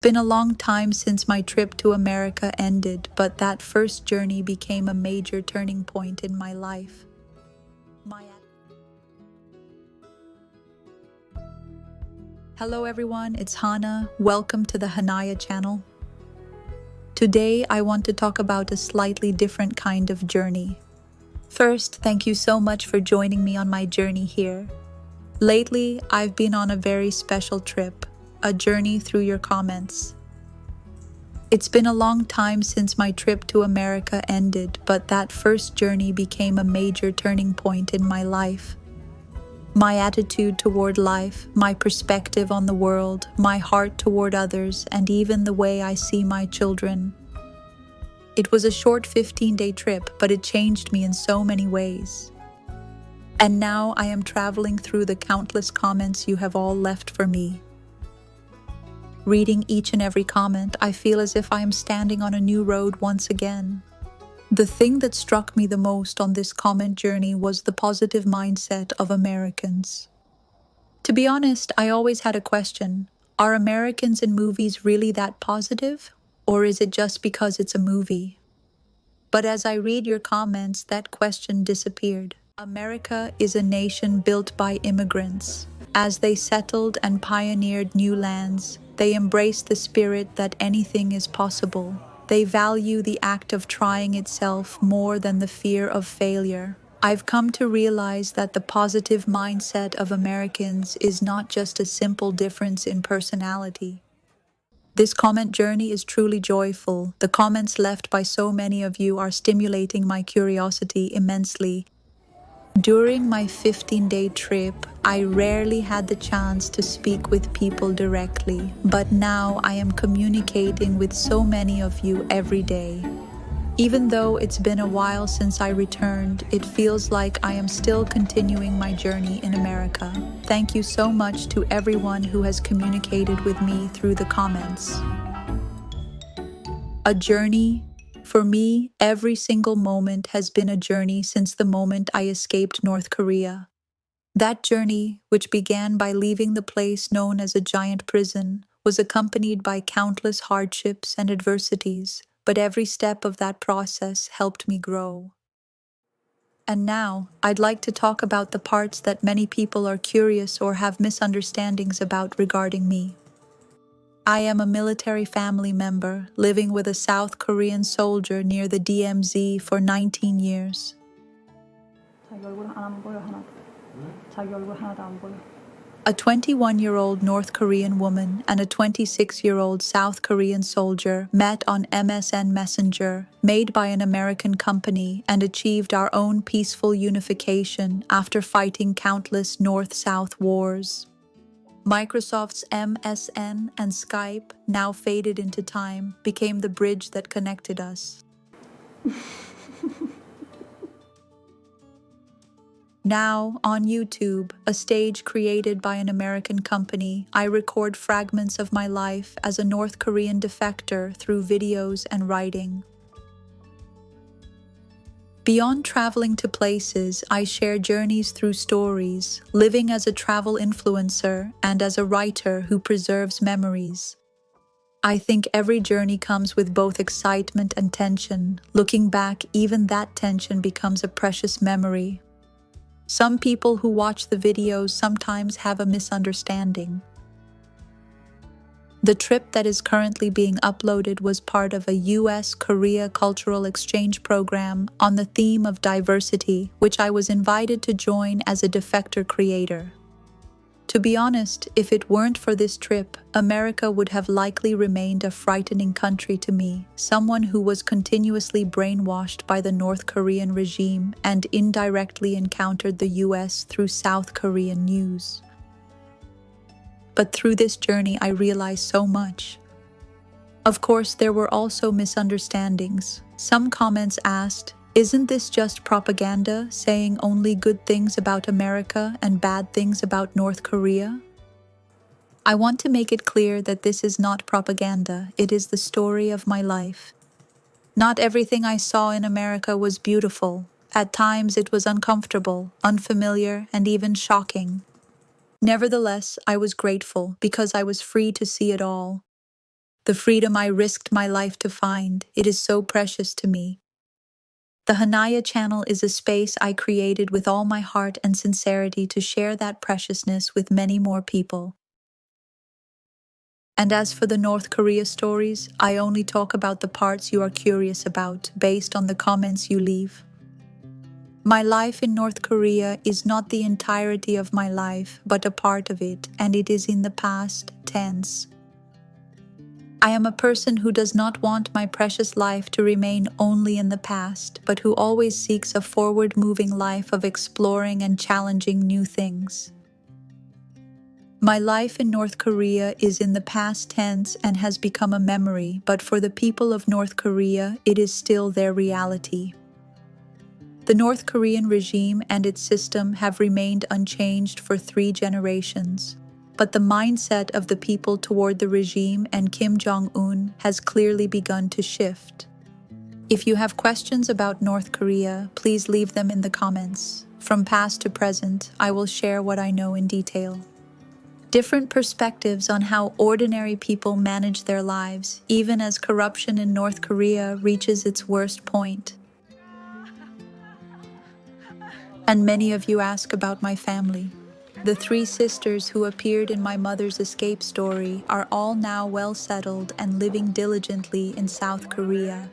Been a long time since my trip to America ended, but that first journey became a major turning point in my life. Hello everyone, it's Hana. Welcome to the Hanaya channel. Today I want to talk about a slightly different kind of journey. First, thank you so much for joining me on my journey here. Lately, I've been on a very special trip, a journey through your comments. It's been a long time since my trip to America ended, but that first journey became a major turning point in my life. My attitude toward life, my perspective on the world, my heart toward others, and even the way I see my children. It was a short 15-day trip, but it changed me in so many ways. And now I am traveling through the countless comments you have all left for me. Reading each and every comment, I feel as if I am standing on a new road once again. The thing that struck me the most on this comment journey was the positive mindset of Americans. To be honest, I always had a question. Are Americans in movies really that positive? Or is it just because it's a movie? But as I read your comments, that question disappeared. America is a nation built by immigrants. As they settled and pioneered new lands, they embraced the spirit that anything is possible. They value the act of trying itself more than the fear of failure. I've come to realize that the positive mindset of Americans is not just a simple difference in personality. This comment journey is truly joyful. The comments left by so many of you are stimulating my curiosity immensely. During my 15-day trip, I rarely had the chance to speak with people directly, but now I am communicating with so many of you every day. Even though it's been a while since I returned, it feels like I am still continuing my journey in America. Thank you so much to everyone who has communicated with me through the comments. A journey? For me, every single moment has been a journey since the moment I escaped North Korea. That journey, which began by leaving the place known as a giant prison, was accompanied by countless hardships and adversities, but every step of that process helped me grow. And now, I'd like to talk about the parts that many people are curious or have misunderstandings about regarding me. I am a military family member living with a South Korean soldier near the DMZ for 19 years. A 21-year-old North Korean woman and a 26-year-old South Korean soldier met on MSN Messenger, made by an American company, and achieved our own peaceful unification after fighting countless North-South wars. Microsoft's MSN and Skype, now faded into time, became the bridge that connected us. Now, on YouTube, a stage created by an American company, I record fragments of my life as a North Korean defector through videos and writing. Beyond traveling to places, I share journeys through stories, living as a travel influencer and as a writer who preserves memories. I think every journey comes with both excitement and tension. Looking back, even that tension becomes a precious memory. Some people who watch the videos sometimes have a misunderstanding. The trip that is currently being uploaded was part of a US-Korea cultural exchange program on the theme of diversity, which I was invited to join as a Defector creator. To be honest, if it weren't for this trip, America would have likely remained a frightening country to me, someone who was continuously brainwashed by the North Korean regime and indirectly encountered the US through South Korean news. But through this journey, I realized so much. Of course, there were also misunderstandings. Some comments asked, "Isn't this just propaganda, saying only good things about America and bad things about North Korea?" I want to make it clear that this is not propaganda, it is the story of my life. Not everything I saw in America was beautiful. At times it was uncomfortable, unfamiliar, and even shocking. Nevertheless, I was grateful because I was free to see it all. the freedom I risked my life to find. It is so precious to me. The Hanaya channel is a space I created with all my heart and sincerity to share that preciousness with many more people. And as for the North Korea stories, I only talk about the parts you are curious about based on the comments you leave. My life in North Korea is not the entirety of my life, but a part of it, and it is in the past tense. I am a person who does not want my precious life to remain only in the past, but who always seeks a forward-moving life of exploring and challenging new things. My life in North Korea is in the past tense and has become a memory, but for the people of North Korea, it is still their reality. The North Korean regime and its system have remained unchanged for 3 generations. But the mindset of the people toward the regime and Kim Jong-un has clearly begun to shift. If you have questions about North Korea, please leave them in the comments. From past to present, I will share what I know in detail. Different perspectives on how ordinary people manage their lives, even as corruption in North Korea reaches its worst point. And many of you ask about my family. The 3 sisters who appeared in my mother's escape story are all now well settled and living diligently in South Korea.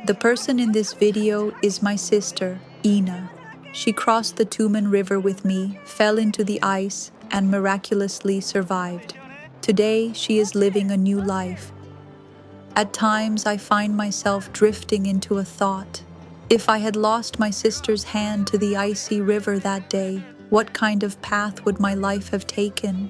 The person in this video is my sister, Ina. She crossed the Tumen River with me, fell into the ice, and miraculously survived. Today, she is living a new life. At times, I find myself drifting into a thought. If I had lost my sister's hand to the icy river that day, what kind of path would my life have taken?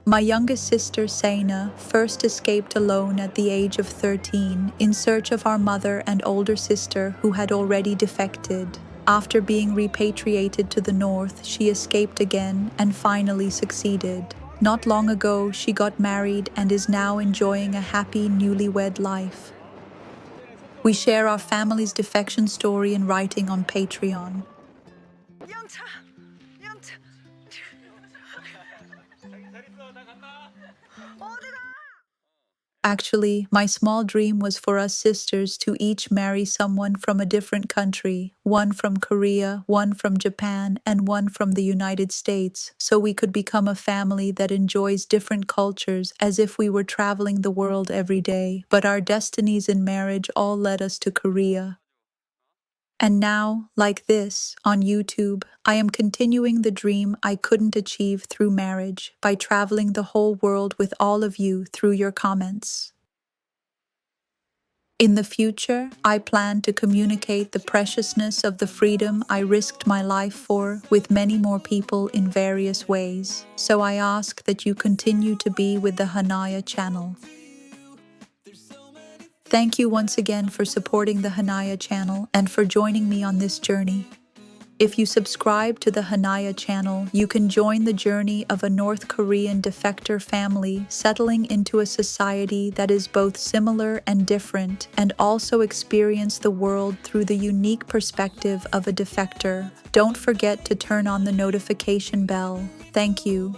My youngest sister, Saina, first escaped alone at the age of 13 in search of our mother and older sister who had already defected. After being repatriated to the north, she escaped again and finally succeeded. Not long ago, she got married and is now enjoying a happy newlywed life. We share our family's defection story in writing on Patreon. Actually, my small dream was for us sisters to each marry someone from a different country, one from Korea, one from Japan, and one from the United States, so we could become a family that enjoys different cultures as if we were traveling the world every day. But our destinies in marriage all led us to Korea. And now, like this, on YouTube, I am continuing the dream I couldn't achieve through marriage by traveling the whole world with all of you through your comments. In the future, I plan to communicate the preciousness of the freedom I risked my life for with many more people in various ways, so I ask that you continue to be with the Hanaya channel. Thank you once again for supporting the Hanaya channel and for joining me on this journey. If you subscribe to the Hanaya channel, you can join the journey of a North Korean defector family settling into a society that is both similar and different, and also experience the world through the unique perspective of a defector. Don't forget to turn on the notification bell. Thank you.